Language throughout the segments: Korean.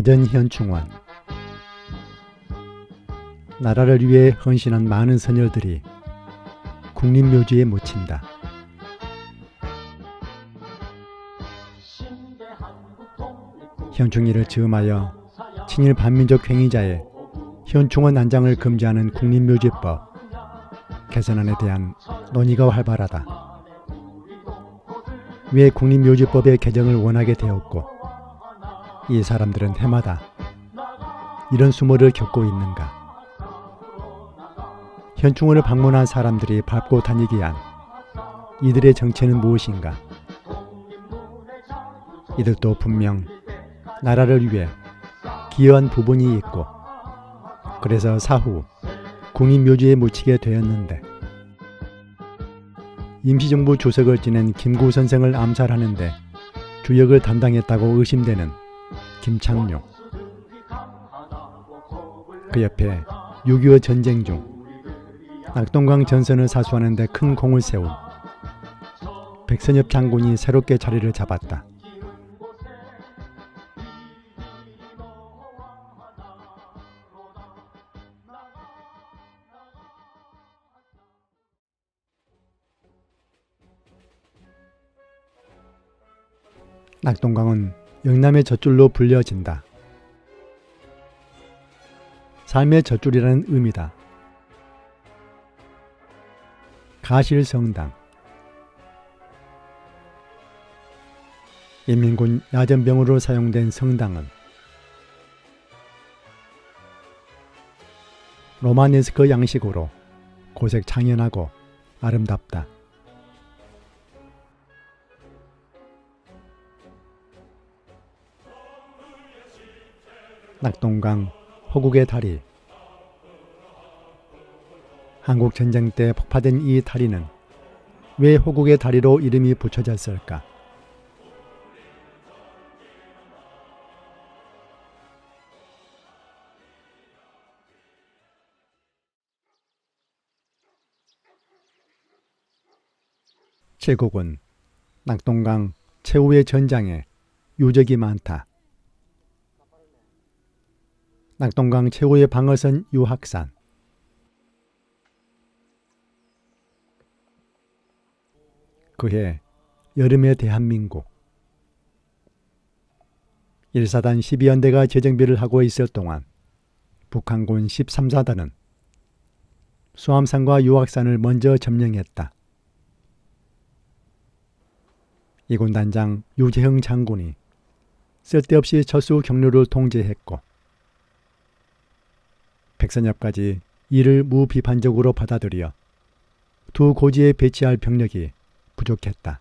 대전 현충원. 나라를 위해 헌신한 많은 선열들이 국립묘지에 묻힌다. 현충일을 즈음하여 친일 반민족 행위자의 현충원 난장을 금지하는 국립묘지법 개선안에 대한 논의가 활발하다. 왜 국립묘지법의 개정을 원하게 되었고 이 사람들은 해마다 이런 수모를 겪고 있는가? 현충원을 방문한 사람들이 밟고 다니게 한 이들의 정체는 무엇인가? 이들도 분명 나라를 위해 기여한 부분이 있고 그래서 사후 국립묘지에 묻히게 되었는데 임시정부 주석을 지낸 김구 선생을 암살하는데 주역을 담당했다고 의심되는 김창룡, 그 옆에 6.25 전쟁 중 낙동강 전선을 사수하는 데 큰 공을 세운 백선엽 장군이 새롭게 자리를 잡았다. 낙동강은 영남의 젖줄로 불려진다. 삶의 젖줄이라는 의미다. 가실성당. 인민군 야전병으로 사용된 성당은 로마네스크 양식으로 고색 창연하고 아름답다. 낙동강 호국의 다리. 한국전쟁 때 폭파된 이 다리는 왜 호국의 다리로 이름이 붙여졌을까? 제국은 낙동강 최후의 전장에 유적이 많다. 낙동강 최후의 방어선 유학산. 그해 여름의 대한민국. 1사단 12연대가 재정비를 하고 있을 동안 북한군 13사단은 수암산과 유학산을 먼저 점령했다. 이군 단장 유재흥 장군이 쓸데없이 저수 경로를 통제했고 백선엽까지 이를 무비판적으로 받아들여 두 고지에 배치할 병력이 부족했다.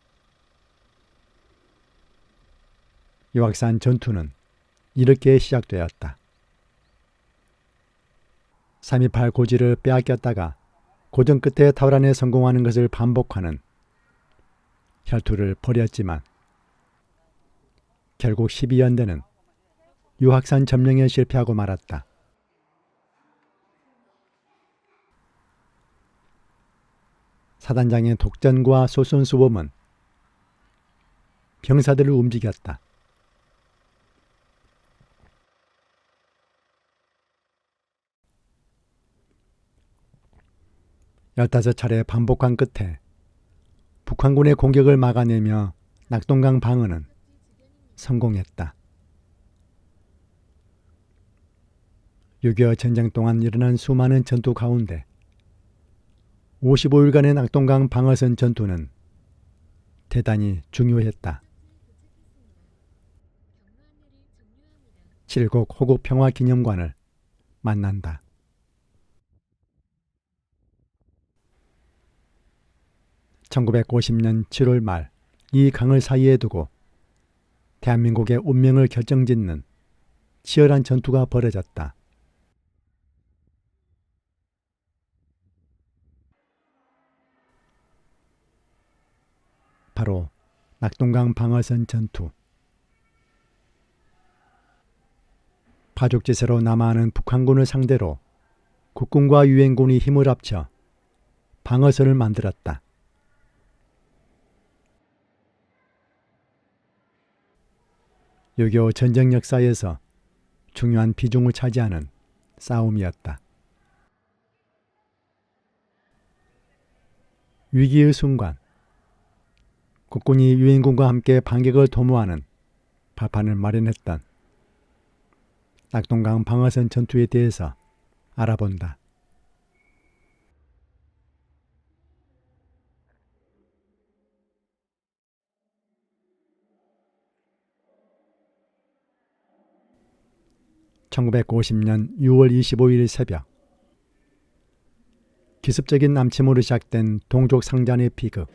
유학산 전투는 이렇게 시작되었다. 328 고지를 빼앗겼다가 고전 끝에 탈환에 성공하는 것을 반복하는 혈투를 벌였지만 결국 12연대는 유학산 점령에 실패하고 말았다. 사단장의 독전과 소선수범은 병사들을 움직였다. 열다섯 차례 반복한 끝에 북한군의 공격을 막아내며 낙동강 방어는 성공했다. 6.25 전쟁 동안 일어난 수많은 전투 가운데 55일간의 낙동강 방어선 전투는 대단히 중요했다. 칠곡 호국 평화기념관을 만난다. (1950년 7월 말) 이 강을 사이에 두고 대한민국의 운명을 결정짓는 치열한 전투가 벌어졌다. 바로 낙동강 방어선 전투. 파죽지세로 남하하는 북한군을 상대로 국군과 유엔군이 힘을 합쳐 방어선을 만들었다. 6.25 전쟁 역사에서 중요한 비중을 차지하는 싸움이었다. 위기의 순간, 국군이 유엔군과 함께 반격을 도모하는 발판을 마련했던 낙동강 방어선 전투에 대해서 알아본다. (1950년 6월 25일) 새벽, 기습적인 남침으로 시작된 동족 상잔의 비극.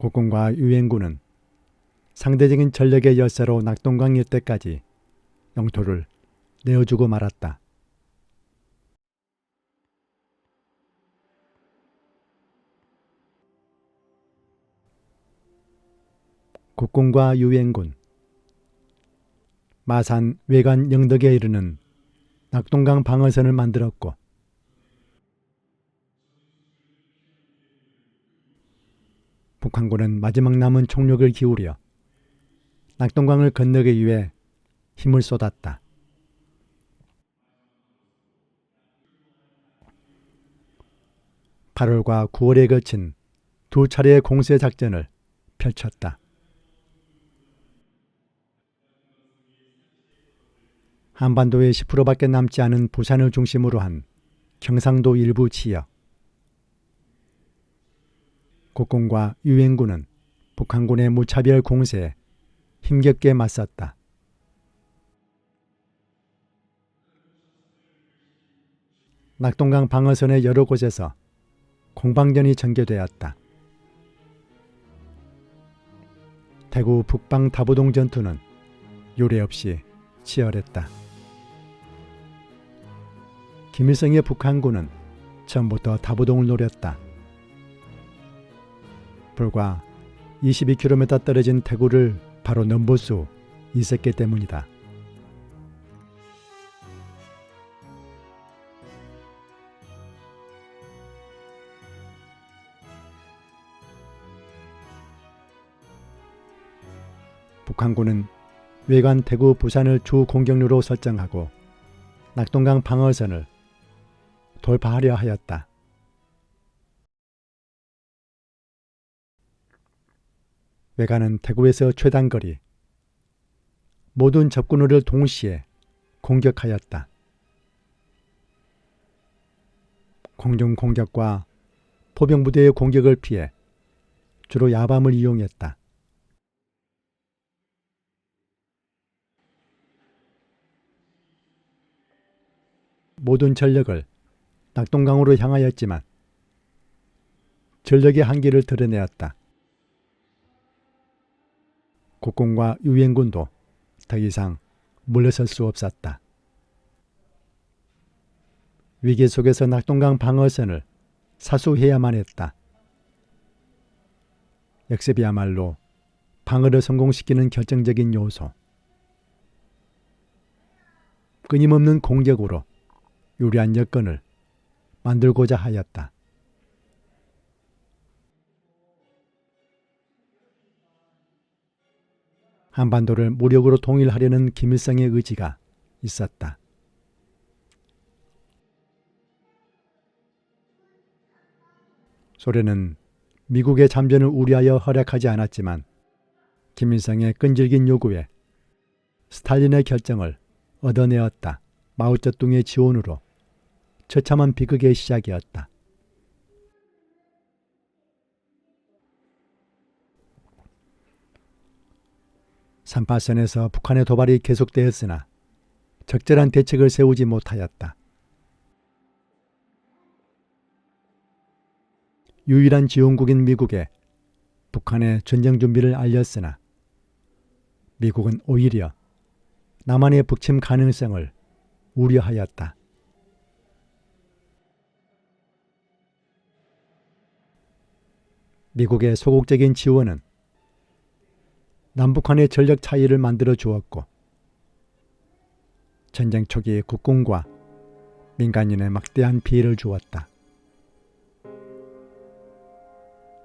국군과 유엔군은 상대적인 전력의 열세로 낙동강 일대까지 영토를 내어주고 말았다. 국군과 유엔군, 마산 외관 영덕에 이르는 낙동강 방어선을 만들었고, 북한군은 마지막 남은 총력을 기울여 낙동강을 건너기 위해 힘을 쏟았다. (8월과 9월에) 거친 두 차례의 공세 작전을 펼쳤다. 한반도의 10%밖에 남지 않은 부산을 중심으로 한 경상도 일부 지역, 국군과 유엔군은 북한군의 무차별 공세에 힘겹게 맞섰다. 낙동강 방어선의 여러 곳에서 공방전이 전개되었다. 대구 북방 다부동 전투는 유례없이 치열했다. 김일성의 북한군은 처음부터 다부동을 노렸다. 불과 22km 떨어진 대구를 바로 넘볼 수 있었기 때문이다. 북한군은 외관 대구 부산을 주 공격로로 설정하고 낙동강 방어선을 돌파하려 하였다. 외관은 대구에서 최단거리 모든 접근로를 동시에 공격하였다. 공중 공격과 포병부대의 공격을 피해 주로 야밤을 이용했다. 모든 전력을 낙동강으로 향하였지만 전력의 한계를 드러내었다. 국군과 유엔군도 더 이상 물러설 수 없었다. 위기 속에서 낙동강 방어선을 사수해야만 했다. 역습이야말로 방어를 성공시키는 결정적인 요소. 끊임없는 공격으로 유리한 여건을 만들고자 하였다. 한반도를 무력으로 통일하려는 김일성의 의지가 있었다. 소련은 미국의 참전을 우려하여 허락하지 않았지만 김일성의 끈질긴 요구에 스탈린의 결정을 얻어내었다. 마오쩌둥의 지원으로 처참한 비극의 시작이었다. 삼파선에서 북한의 도발이 계속되었으나 적절한 대책을 세우지 못하였다. 유일한 지원국인 미국에 북한의 전쟁 준비를 알렸으나 미국은 오히려 남한의 북침 가능성을 우려하였다. 미국의 소극적인 지원은 남북한의 전력 차이를 만들어 주었고 전쟁 초기 국군과 민간인에 막대한 피해를 주었다.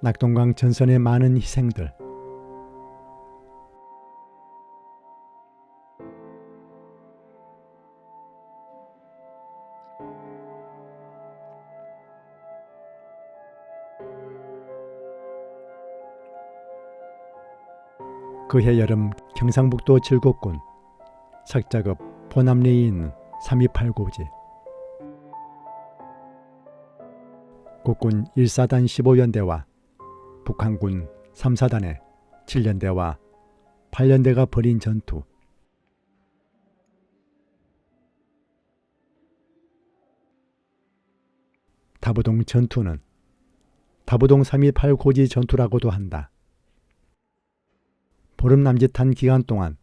낙동강 전선의 많은 희생들, 그해 여름 경상북도 질곡군 석자급 보남리에 있는 328고지 국군 1사단 15연대와 북한군 3사단의 7연대와 8연대가 벌인 전투. 다부동 전투는 다부동 328고지 전투라고도 한다. 보름 남짓한 기간 동안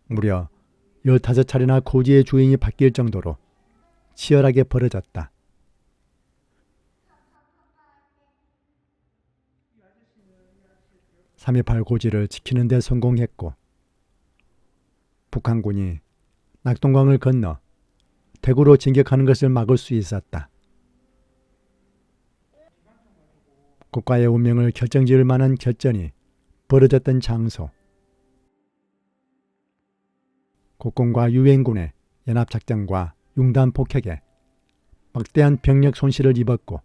무려 15차례나 고지의 주인이 바뀔 정도로 치열하게 벌어졌다. (328) 고지를 지키는 데 성공했고 북한군이 낙동강을 건너 대구로 진격하는 것을 막을 수 있었다. 국가의 운명을 결정지을 만한 결전이 벌어졌던 장소. 국군과 유엔군의 연합작전과 융단 폭격에 막대한 병력 손실을 입었고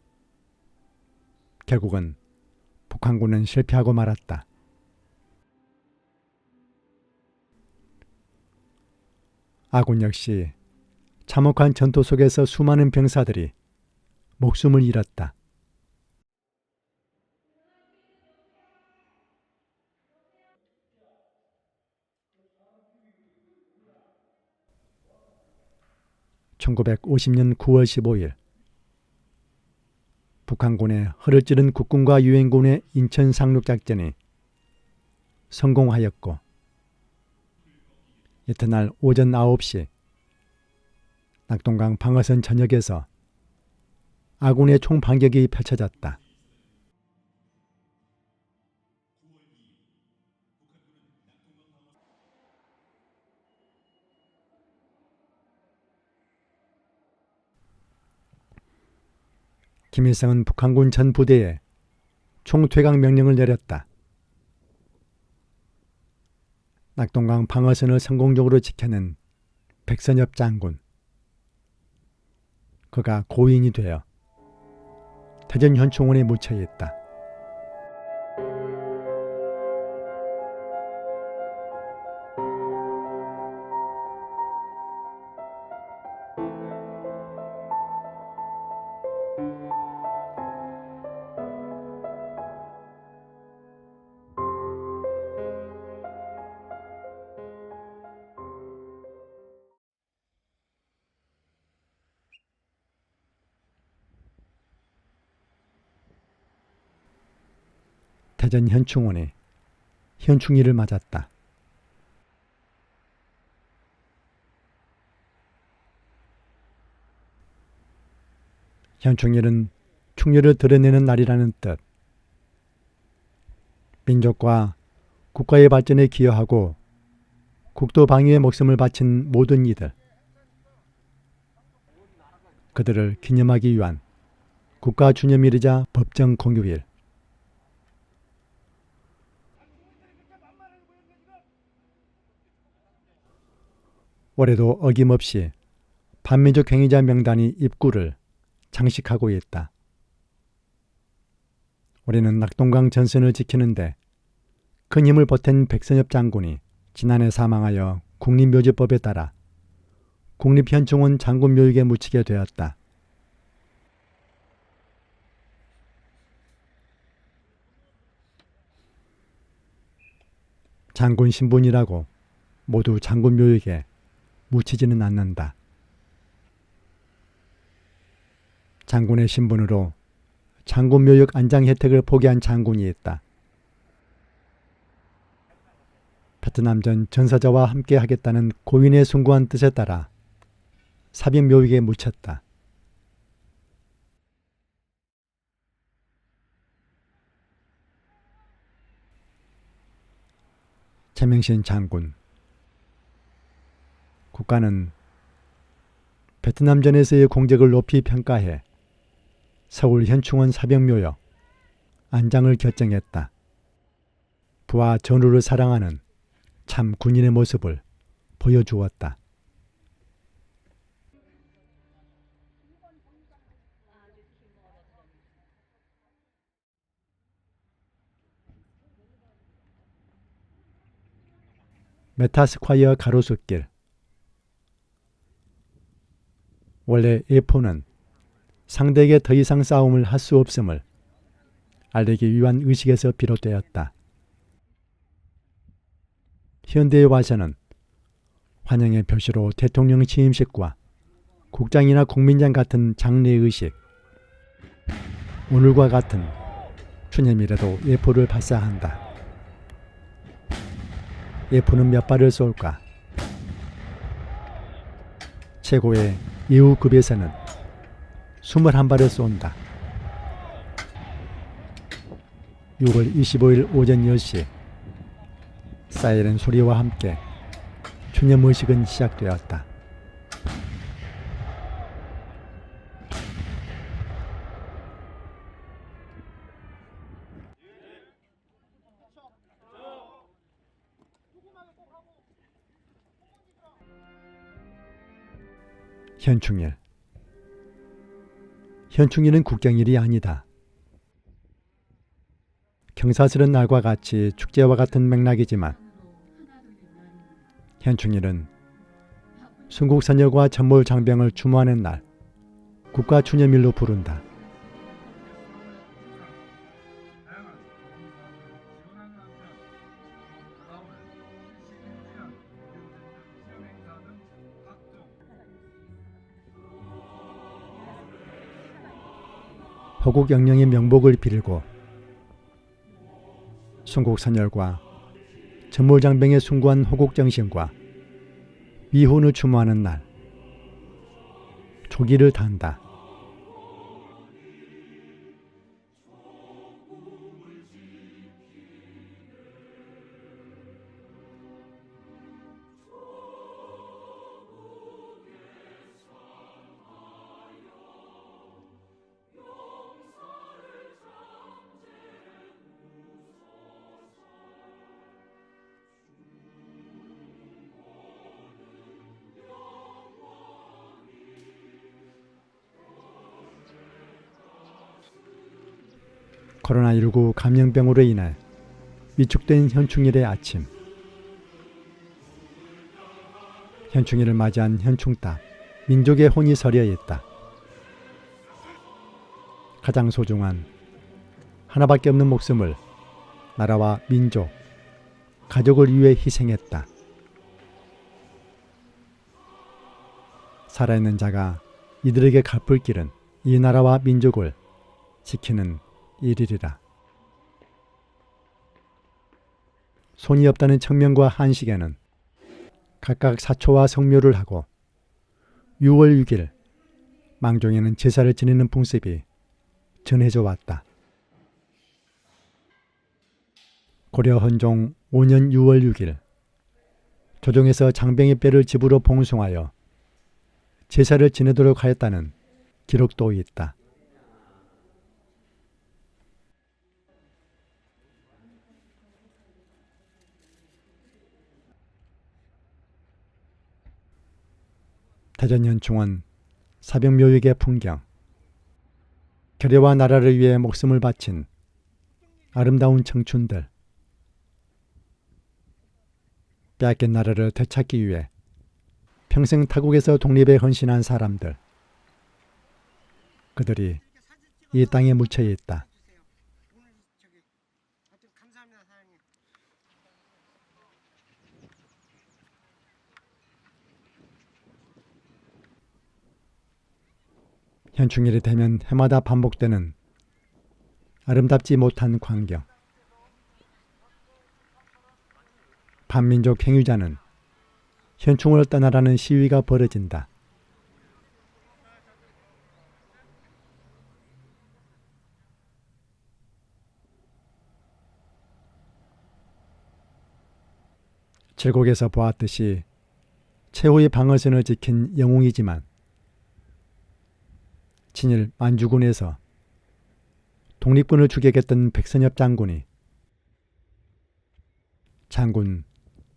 결국은 북한군은 실패하고 말았다. 아군 역시 참혹한 전투 속에서 수많은 병사들이 목숨을 잃었다. (1950년 9월 15일) 북한군의 허를 찌른 국군과 유엔군의 인천 상륙작전이 성공하였고 이튿날 오전 9시 낙동강 방어선 전역에서 아군의 총반격이 펼쳐졌다. 김일성은 북한군 전 부대에 총퇴각 명령을 내렸다. 낙동강 방어선을 성공적으로 지켜낸 백선엽 장군. 그가 고인이 되어 태전현충원에 묻혀 있다. 태전 현충원에 현충일을 맞았다. 현충일은 충렬을 드러내는 날이라는 뜻. 민족과 국가의 발전에 기여하고 국도 방위에 목숨을 바친 모든 이들, 그들을 기념하기 위한 국가 주념일이자 법정 공휴일. 올해도 어김없이 반민족 행위자 명단이 입구를 장식하고 있다. 올해는 낙동강 전선을 지키는데 큰 힘을 보탠 백선엽 장군이 지난해 사망하여 국립묘지법에 따라 국립현충원 장군묘역에 묻히게 되었다. 장군 신분이라고 모두 장군묘역에 묻히지는 않는다. 장군의 신분으로 장군묘역 안장 혜택을 포기한 장군이 있다. 베트남전 전사자와 함께 하겠다는 고인의 숭고한 뜻에 따라 사병묘역에 묻혔다. 최명신 장군. 국가는 베트남전에서의 공적을 높이 평가해 서울 현충원 사병묘역 안장을 결정했다. 부하 전우를 사랑하는 참 군인의 모습을 보여주었다. 메타스콰이어 가로수길. 원래 예포는 상대에게 더 이상 싸움을 할 수 없음을 알리기 위한 의식에서 비롯되었다. 현대에 와서는 환영의 표시로 대통령 취임식과 국장이나 국민장 같은 장례의식, 오늘과 같은 추념일에도 예포를 발사한다. 예포는 몇 발을 쏠까? 최고의 예우급에서는 21발을 쏜다. 6월 25일 오전 10시 사이렌 소리와 함께 추념의식은 시작되었다. 현충일. 현충일은 국경일이 아니다. 경사스런 날과 같이 축제와 같은 맥락이지만 현충일은 순국선열과 전몰장병을 추모하는 날, 국가추념일로 부른다. 호국영령의 명복을 빌고 순국선열과 전몰장병의 숭고한 호국정신과 위훈을 추모하는 날, 조기를 단다. 코로나19 감염병으로 인해 위축된 현충일의 아침. 현충일을 맞이한 현충탑, 민족의 혼이 서려 있다. 가장 소중한 하나밖에 없는 목숨을 나라와 민족, 가족을 위해 희생했다. 살아있는 자가 이들에게 갚을 길은 이 나라와 민족을 지키는 일이리라. 손이 없다는 청명과 한식에는 각각 사초와 성묘를 하고 6월 6일 망종에는 제사를 지내는 풍습이 전해져 왔다. 고려 헌종 5년 6월 6일 조정에서 장병의 뼈를 집으로 봉송하여 제사를 지내도록 하였다는 기록도 있다. 대전현충원 사병묘역의 풍경, 결의와 나라를 위해 목숨을 바친 아름다운 청춘들, 빼앗긴 나라를 되찾기 위해 평생 타국에서 독립에 헌신한 사람들, 그들이 이 땅에 묻혀 있다. 현충일이 되면 해마다 반복되는 아름답지 못한 광경. 반민족 행위자는 현충을 떠나라는 시위가 벌어진다. 칠곡에서 보았듯이 최후의 방어선을 지킨 영웅이지만 친일 만주군에서 독립군을 추격했던 백선엽 장군이 장군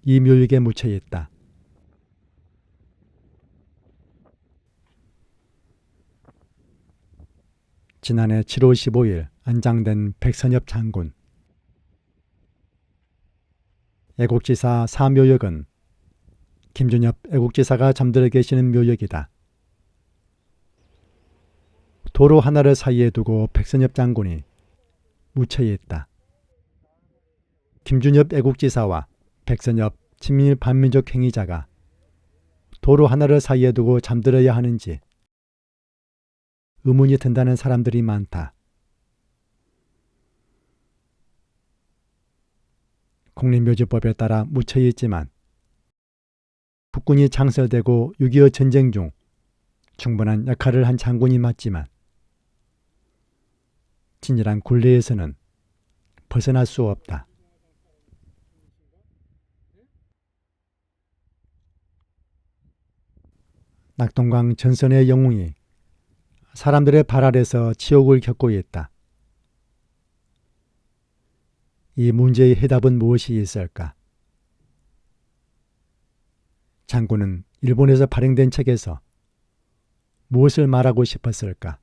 이 묘역에 묻혀 있다. 지난해 7월 15일 안장된 백선엽 장군. 애국지사 사묘역은 김준엽 애국지사가 잠들어 계시는 묘역이다. 도로 하나를 사이에 두고 백선엽 장군이 묻혀 있다. 김준엽 애국지사와 백선엽 친일 반민족 행위자가 도로 하나를 사이에 두고 잠들어야 하는지 의문이 든다는 사람들이 많다. 국립묘지법에 따라 묻혀 있지만 국군이 창설되고 6.25 전쟁 중 충분한 역할을 한 장군이 맞지만 진일한 굴레에서는 벗어날 수 없다. 낙동강 전선의 영웅이 사람들의 발 아래서 치욕을 겪고 있다. 이 문제의 해답은 무엇이 있을까? 장군은 일본에서 발행된 책에서 무엇을 말하고 싶었을까?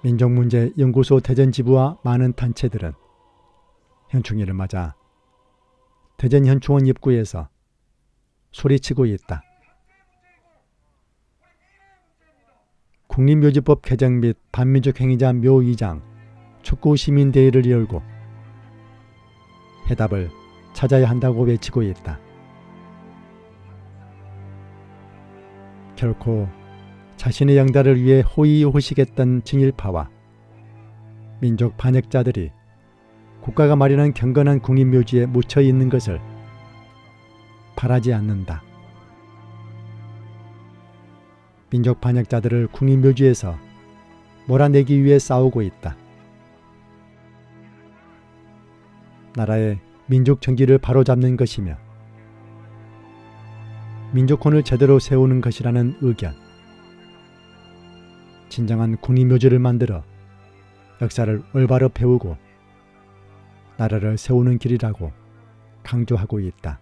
민족문제연구소 대전지부와 많은 단체들은 현충일을 맞아 대전현충원 입구에서 소리치고 있다. 국립묘지법 개정 및 반민족 행위자 묘2장 축구시민대회를 열고 해답을 찾아야 한다고 외치고 있다. 결코 자신의 영달을 위해 호의호식했던 친일파와 민족 반역자들이 국가가 마련한 경건한 국립묘지에 묻혀 있는 것을 바라지 않는다. 민족 반역자들을 국립묘지에서 몰아내기 위해 싸우고 있다. 나라의 민족 정기를 바로잡는 것이며 민족혼을 제대로 세우는 것이라는 의견. 진정한 국립묘지를 만들어 역사를 올바로 배우고 나라를 세우는 길이라고 강조하고 있다.